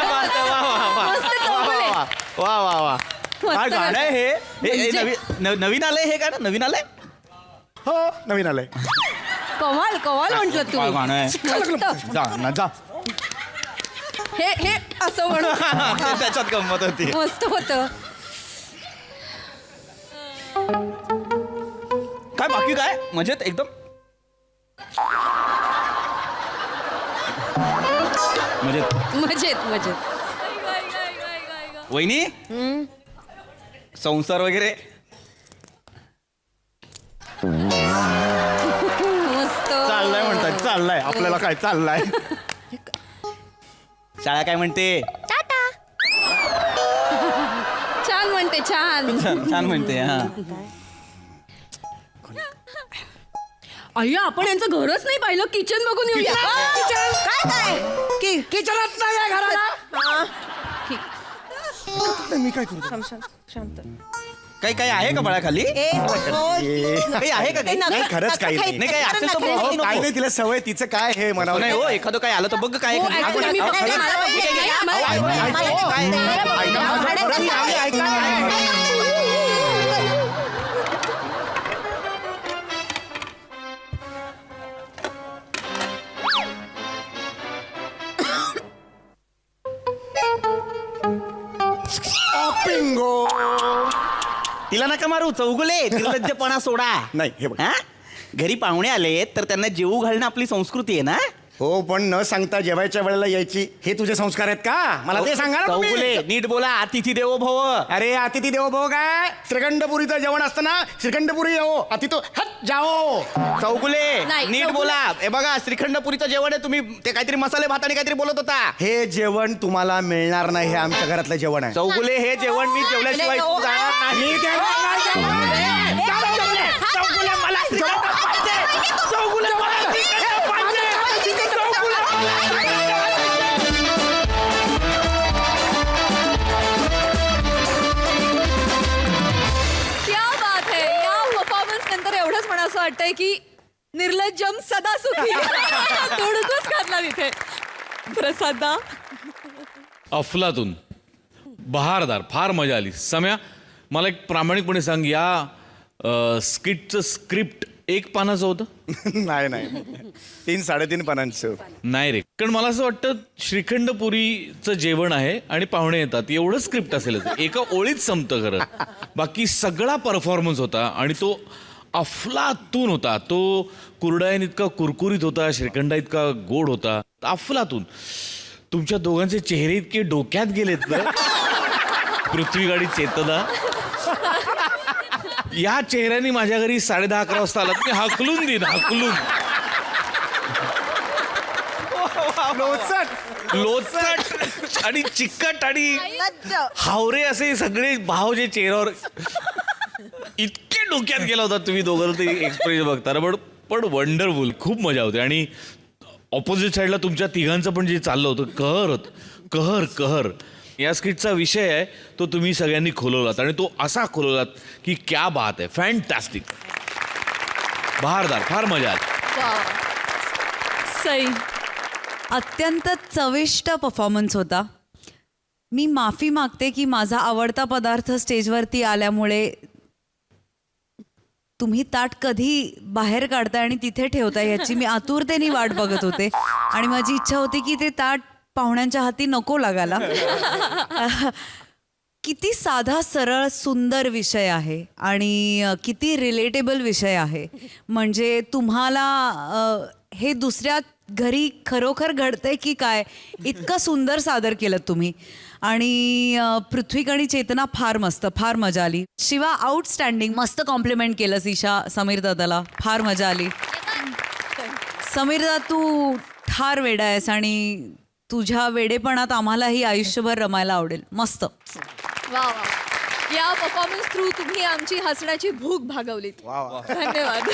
मस्त चौगुले. वा वा वा काय मस्त गाणं आहे हे? हे म्हणजे- नवीन आलंय हे गाणं नवीन आलंय हो नवीन आलंय. कमाल कमाल म्हटलं काय तुम्ही गाणं आहे मस्त. जा ना जा हे असं म्हणून त्याच्यात गंमत होती. मस्त होतं. काय बाकी काय मजेत एकदम मजेत. मजेत मजेत. वहिनी संसार वगैरे मस्त. चाललाय म्हणतात चाललाय आपल्याला काय चाललाय शाळा काय म्हणते टाटा. छान म्हणते छान. छान म्हणते हा अय्या आपण यांचं घरच नाही पाहिलं. किचन बघून येऊया. किचनात नाही आहे घराला. मी काय करू? शांत. काही काही आहे का बाळाखाली काही आहे का काही नाही खरंच काही नाही. नाही काही असेल तर अहो, बोल, काय नको. नाही तिला सवय तिचं काय हे मला नाही हो एखादं काय आलं तर बघ काय हो, एखादं. actually मी अहो, बघते, खरंच. मला बघू दे. पिंगो. तिला नका मारू चौगुले निर्लज्जपणा सोडा नाही हे बघ. हा? घरी पाहुणे आले तर त्यांना जेवू घालणं आपली संस्कृती आहे ना हो पण न सांगता जेवायच्या वेळेला यायची हे तुझे संस्कार आहेत का मला ते सांगा ना तुम्ही. चौगुले नीट बोला अतिथी देवो भव अरे अतिथी देवो भव काय श्रीखंडपुरीचं जेवण असतं ना श्रीखंडपुरी येऊ अतिथी हट जाओ. चौगुले नाही, नीट चौगुले. बोला हे बघा श्रीखंडपुरीचं जेवण आहे तुम्ही ते काहीतरी मसाले भात आणि काहीतरी बोलत होता हे जेवण तुम्हाला मिळणार नाही हे आमच्या घरातलं जेवण आहे. चौगुले हे जेवण मी जेवल्याशिवाय तू जाणार नाही चौगुले मला श्रीखंड पाहिजे. चौगुले मला श्रीखंड पाहिजे. क्या बात है. या परफॉर्मन्स नंतर एवढंच म्हणा असं वाटतंय की निर्लज्जम सदा सुखी. थोडंच घातला तिथे प्रसादा. अफलातून बहारदार फार मजा आली. सम्या मला एक प्रामाणिकपणे सांग या स्किटचं स्क्रिप्ट एक पानाचं होतं नाही नाही 3-3.5 पानांचं. नाही रे कारण मला असं वाटतं श्रीखंडपुरीचं जेवण आहे आणि पाहुणे येतात एवढं स्क्रिप्ट असेलच एका ओळीत संपतं खरं. बाकी सगळा परफॉर्मन्स होता आणि तो अफलातून होता. तो कुरडाईन इतका कुरकुरीत होता श्रीखंडा इतका गोड होता अफलातून. तुमच्या दोघांचे चेहरे इतके डोक्यात गेलेत ना पृथ्वी गाडी चेतना या चेहऱ्याने माझ्या घरी 10:30-11 वाजता आलात मी हाकलून देईन हाकलून. लोचट आणि चिकट आणि हावरे असे सगळे भाव जे चेहऱ्यावर इतके डोक्यात गेला होता तुम्ही दोघं ते एक्सप्रेशन बघताना पण वंडरफुल खूप मजा होते. आणि ऑपोजिट साईडला तुमच्या तिघांचं पण जे चाललं होतं कहर कहर या स्किटचा विषय आहे तो तुम्ही सगळ्यांनी खोलवलात आणि तो असा खोलवलात की क्या बात आहे फॅन्टॅस्टिक बहारदार फार मजा आली. सई. अत्यंत चविष्ट परफॉर्मन्स होता. मी माफी मागते की माझा आवडता पदार्थ स्टेजवरती आल्यामुळे तुम्ही ताट कधी बाहेर काढताय आणि तिथे ठेवताय याची मी आतुरतेने वाट बघत होते आणि माझी इच्छा होती की ते ताट पाहुण्यांच्या हाती नको लागायला. किती साधा सरळ सुंदर विषय आहे आणि किती रिलेटेबल विषय आहे. म्हणजे तुम्हाला हे दुसऱ्या घरी खरोखर घडतंय की काय इतकं सुंदर सादर केलं तुम्ही. आणि पृथ्वी आणि चेतना फार मस्त फार मजा आली. शिवा आउटस्टँडिंग मस्त कॉम्प्लिमेंट केलंस ईशा समीर दादाला फार मजा आली. समीर दादा तू ठार वेडा आहेस आणि तुझ्या वेडेपणात आम्हालाही आयुष्यभर रमायला आवडेल. मस्त. वा वा. या परफॉर्मन्स थ्रू तुम्ही आमची हसण्याची भूक भागवलीत. धन्यवाद.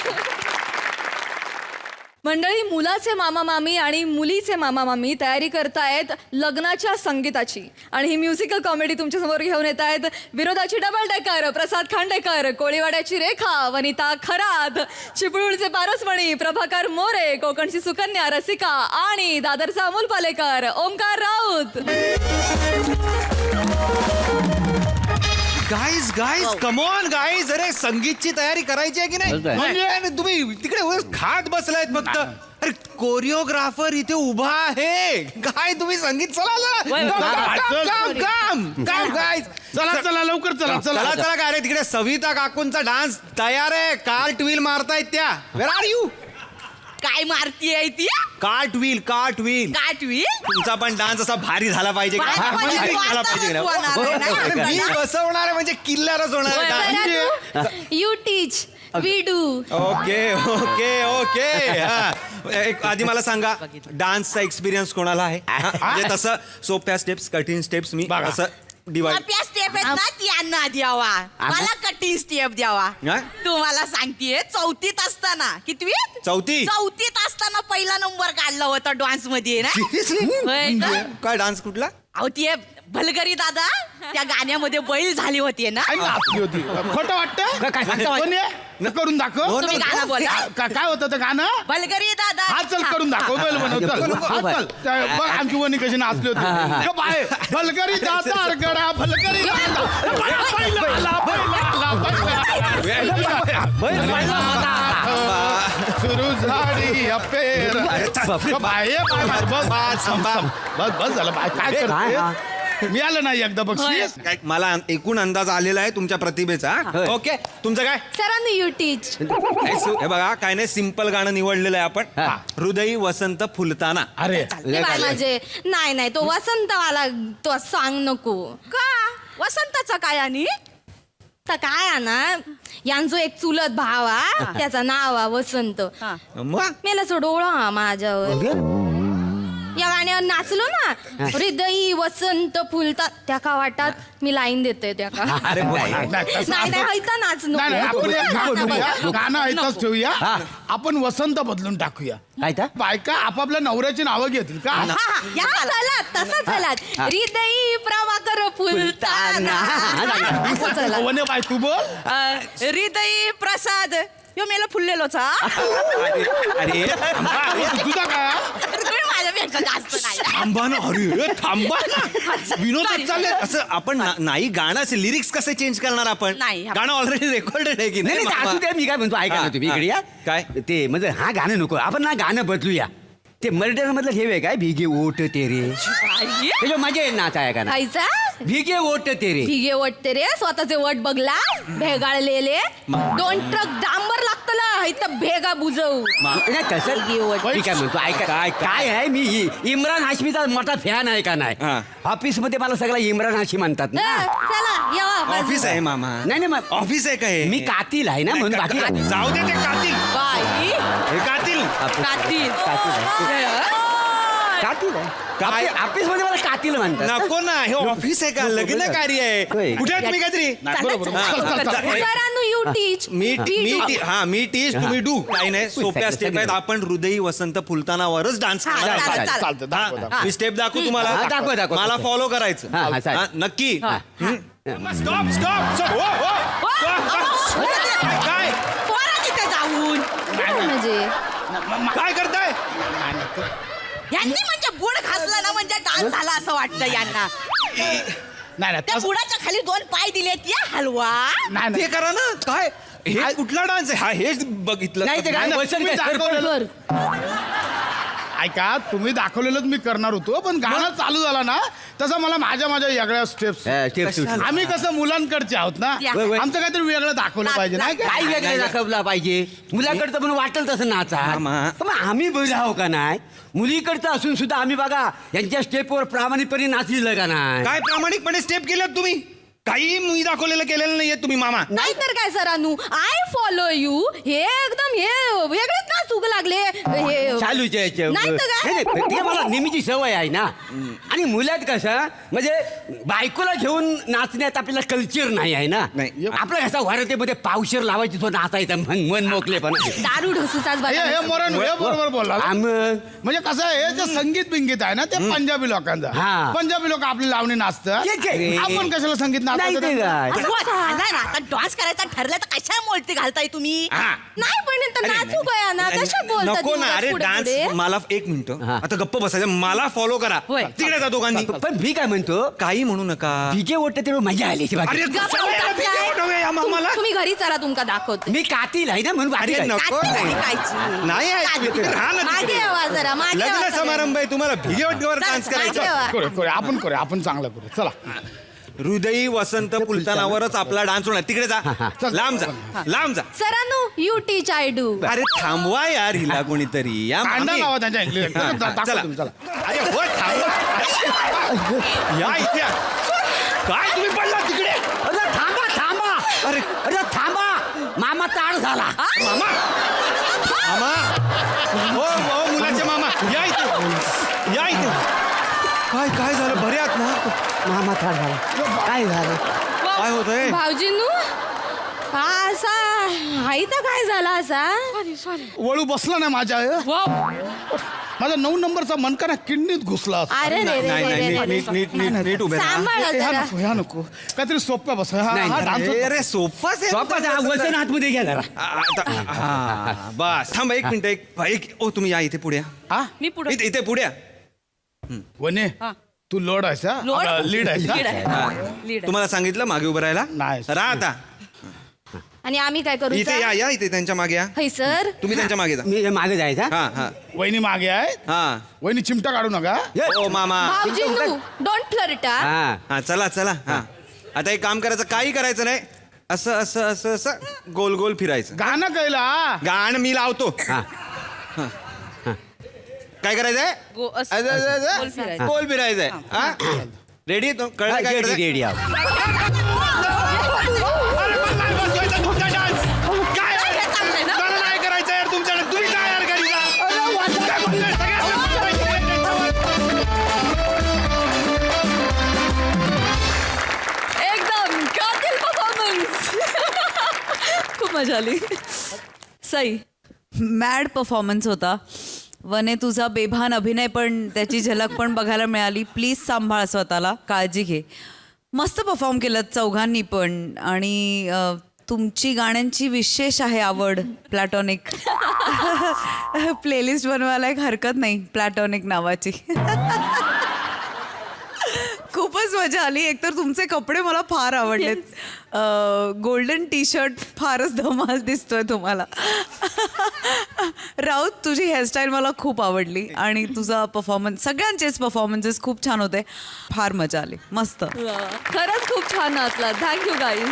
मंडळी, मुलाचे मामा मामी आणि मुलीचे मामा मामी तयारी करतायत लग्नाच्या संगीताची, आणि ही म्युझिकल कॉमेडी तुमच्या समोर घेऊन येत आहेत विनोदाची डबल डेकर, प्रसाद खांडेकर, कोळीवाड्याची रेखा, वनिता खरात, चिपळूणचे पारसमणी, प्रभाकर मोरे, कोकणची सुकन्या रसिका आणि दादरचा Amol Palekar, Omkar Raut. Guys guys come on guys, अरे संगीतची तयारी करायची आहे की नाही? म्हणजे तुम्ही तिकडे उगाच खात बसलायत फक्त. अरे कोरिओग्राफर इथे उभा आहे. काय तुम्ही संगीत चला काम गाईज. चला लवकर चला चला चला काय रे, तिकडे सविता काकूंचा डान्स तयार आहे. कार्ट व्हील मारतायत त्या. वेर आर यू? काय मारतीये ती कार्ट व्हील काटवी तुमचा पण डान्स असा भारी झाला पाहिजे का? म्हणजे भारी झाला पाहिजे का? अरे मी बसवणार आहे म्हणजे किल्ल्यावरच होणार आहे का? You teach, we do. Okay okay okay. एक आधी मला सांगा, डान्सचा एक्सपिरियन्स कोणाला आहे? म्हणजे तसं सोप्या स्टेप्स, कठीण स्टेप्स मी असं डिवाइड. सोप्या स्टेप आहेत ना ती यांना द्यावा, मला कठीण स्टेप द्यावा. हा? तुम्हाला सांगतेय, चौथीत असताना, कितवीत? चौथीत असताना पहिला नंबर काढला होता डान्स मध्ये ना. होय का? काय डान्स कुठला? अहो ती भलगरी दादा त्या गाण्यामध्ये बैल झाली होती ना. होती. खोटं वाटतं? करून दाखव. तुम्ही गाणं बोला. काय होतं ते गाणं? भलगरी दादा. हा चल करून दाखव. बैल बनव चल. हा, चल. बघ आमची वणी कशी नाचली होती. बाय भलकरी दाता अरगडा, भलकरी दाता. बैल आला, बैल आला. सुरू झाली अपेर. बाय बस झालं. बाय काय करते? मिळालं नाही एकदा बक्षीस. काय मला एकूण अंदाज आलेला आहे तुमच्या प्रतिभेचा. ओके, तुमचं काय? सरांनी यू टीच. हे बघा, काय नाही, सिंपल गाणं निवडलेलं आहे आपण. हृदय वसंत फुलताना. अरे म्हणजे नाही तो वसंतवाला तो सांग नको. का वसंताचा काय आणि तर काय आहे ना, यांचो एक चुलत भाव हा, त्याचं नाव आहे वसंत. मग मेलाचं डोळा हा माझ्यावर. या गाण्यावर नाचलो ना, हृदयी वसंत फुलता, त्या का वाटत मी लाईन देते त्या का. नाही हैता नाच नाही, आपण एक काम करूया, नको. गाणं ऐकच ठेवूया. आपण वसंत बदलून टाकूया. बायका आपापल्या नवऱ्याची नावं घेतील का? चला तसं चला, हृदयी प्रभाकर फुलताना असं चला. वने बाय तू बोल. हृदयी प्रसाद यो मेला फुललेलोच हा. अरे तुझा काय? तुम्ही माझ्यापेक्षा जास्त नाही. थांबा ना, अरे थांबा ना. विनोद चालले असं. आपण नाही गाणं असे लिरिक्स कसे चेंज करणार आपण? नाही. गाणं ऑलरेडी रेकॉर्डेड आहे की नाही नाही, असू द्या. मी काय म्हणतो, ऐका ना तुम्ही इकडे या. काय? ते म्हणजे हा गाणं नको, आपण ना गाणं बदलूया. ते मर्डर मधलं ठेवे काय, भिगे ओट तेरे, त्याच्या मजा येईल नाच आहे का ना. खायचा भिगे ओट तेरे. भिगे वटते रे, स्वतःचे वट बघला भेगाळलेले. 2 ट्रक डांबर लागतलं इथं भेगा बुजवू. नाही तसं भिगे वट. मी काय म्हणतो, ऐका काय आहे, मी इम्रान हाशमीचा मोठा फॅन आहे का नाही. ऑफिस मध्ये मला सगळा इम्रान हाशमी म्हणतात ना. चला यावा ऑफिस आहे मामा. नाही नाही मग ऑफिस आहे काय? मी कातील आहे ना, म्हणून बाकी जाऊ दे ते कातील. बाई हे कातील. कातील. कातील आहे. ऑफिस मध्ये मला कातील म्हणतात. नको ना, हे ऑफिस आहे का? लग्न कार्य आहे. कुठे आहे तुम्ही काहीतरी? सरांनो यू टीच. मी टीच, तुम्ही डू. काही नाही, सोप्या स्टेप आहेत. आपण हृदयी वसंत फुलतानावरच डान्स करणार. चालतं दाखव. मी स्टेप दाखवू हा, तुम्हाला. दाखव. मला फॉलो करायचं. हा, हा, चालेल. हा, नक्की. Stop stop. काय पोरा तिथे जाऊन म्हणजे काय करताय? यांनी म्हणजे बुड घासला ना म्हणजे डान्स झाला असं वाटतं यांना. नाही त्या बुडाच्या खाली 2 पाय दिलेत या हलवा. नाही ते करा ना. काय हे कुठला डान्स आहे? हा हेच बघितलं. नाही ते गाणं वसंत दाखवलेलं. ऐका, तुम्ही दाखवलेलंच मी करणार होतो, पण गाणं चालू झाला ना तसं मला माझ्या वेगळ्या स्टेप्स. आम्ही कसं मुलांकडचे आहोत ना, आमचं काहीतरी वेगळं दाखवलं पाहिजे नाही का? काय वेगळं दाखवला पाहिजे. मुलाकडचं पण वाटेल तसं नाचा. पण आम्ही बैल आहो का नाही. मुलीकडचं असून सुद्धा आम्ही बघा यांच्या स्टेपवर प्रामाणिकपणे नाचलेलं का नाही. काय प्रामाणिकपणे स्टेप केल्यात तुम्ही? काही मी दाखवलेलं केलेलं नाहीये तुम्ही मामा. नाही तर काय सरांनू, आय फॉलो यू. हे एकदम हे वेगळेच ना चुक लागले हे चालूच आहे नाही तर काय? नाही, नाही, ते मला नेहमीची सवय आहे ना. आणि मुलात कसं म्हणजे बायकोला घेऊन नाचण्यात आपल्याला कल्चर नाही आहे ना. नाही. आपलं कसं वारतेमध्ये पावशेर लावायची तो नाचायचा मन मोकले पण दारू ढोसूचाच हे मोरण हे बरोबर बोलला म्हणजे कसं आहे हे जे संगीत बिंगीत आहे ना ते पंजाबी लोकांचं. हा. पंजाबी लोक आपली लावणी नाचतात. ठीक आहे. आपण कशाला संगीत नाही ते नाचतो? काय. आता डान्स करायचा ठरलं तर कशा मोलती घालताय तुम्ही? नाही पण तर नाचू गया ना कशा बोलतात नको ना, अरे डान्स मला एक मिनिट आता गप्प बसायचं, मला फॉलो करा. तिकडे जा दोघांनी. पण मी काय म्हणतो काही म्हणू नका. विजय ओढते तेव्हा मजा आली अशी बाकी. अरे कशाला video बनवूया या मामाला? तुम्ही घरी चला तुमका दाखवते. मी कातील आहे ना म्हणून बाकी अरे काय. नको नाही ऐकू. तुम्ही राहा ना मागे तिकडे. यावा जरा मागे यावा लग्न सगळे. समारंभ आहे, तुम्हाला भिगेवटीवर डान्स मागे करायचा. यावा. करूया आपण चांगलं करू. चला हृदयी वसंत पुलतानावरच आपला डान्स होणार. तिकडे जा, लांब जा, लांब जा. सरांनू यू टीच आय डू. अरे थांबवा यार हिला कोणीतरी. या कांदा मामी. लावा त्यांच्या इंग्लिश. दाखवा चला. तुम्ही, चला. अरे हो थांबा. या इथे या. काय तुम्ही पडला तिकडे? अरे थांबा अरे थांबा मामा ताड झाला. मामा मामा हो हो मुलाचे मामा या इथे या इथे. काय झालं? बरे आहात ना? मामा ताड झाला. काय झालं? काय होत आहे? भाऊजींनू हा असा हाई तर काय झाला असा वळू बसला ना माझ्या माझा 9 नंबरचा मनका ना किडनीत घुसला असता. अरे रे रे नाही रे नाही रे नीट रे. नीट नीट नीट उभे राहा. सांभाळा ह्या जरा. नको ह्या नको काहीतरी सोप्या बस. हा नाही, डान्स अरे सोफाच आहे. वजन आतमध्ये घ्या जरा. आता हा, बस थांबा एक मिनिट. एक ओ तुम्ही या इथे पुढे या. हा मी पुढे इथे पुढे या. वने तू लोड आहेस हा? आपला लीड आहेस हा? तुम्हाला सांगितलं मागे उभं राहायला. नाही. राहा आता. आणि आम्ही काय करू इथे या या इथे त्यांच्या मागे या. हई सर तुम्ही त्यांच्या मागे जा. मी मागे जायचं हा हा वहिनी मागे आहेत. हा. वहिनी चिमटा काढू नका. ओ मामा. भाऊजींनू डोंट फ्लर्ट. हा हा चला चला. हा आता एक काम करायचं, काही करायचं नाही. असं असं असं असं गोल गोल फिरायचं. गाणं कैला गाणं मी लावतो. हा. काय करायचंय? गोल फिरायचंय. हा रेडी? कळलं काय करायचं? रेडी आहो. काय मला नाही करायचं यार तुमच्याकडे. तुम्ही काय यार घरी जा. काय बोलतोय? एकदम कातिल परफॉर्मन्स. खूप मजा आली. सई मॅड परफॉर्मन्स होता. वने तुझा बेभान अभिनय पण त्याची झलक पण बघायला मिळाली. प्लीज सांभाळ स्वतःला, काळजी घे. मस्त परफॉर्म केलं चौघांनी पण. आणि तुमची गाण्यांची विशेष आहे आवड. प्लॅटॉनिक प्लेलिस्ट बनवायला एक हरकत नाही प्लॅटॉनिक नावाची. खूपच मजा आली. एकतर तुमचे कपडे मला फार आवडलेत. गोल्डन टी शर्ट फारच धमाल दिसतोय तुम्हाला. राऊत तुझी हेअरस्टाईल मला खूप आवडली. आणि तुझा परफॉर्मन्स, सगळ्यांचेच परफॉर्मन्सेस खूप छान होते. फार मजा आली. मस्त. खरंच खूप छान नाचला. Thank you guys.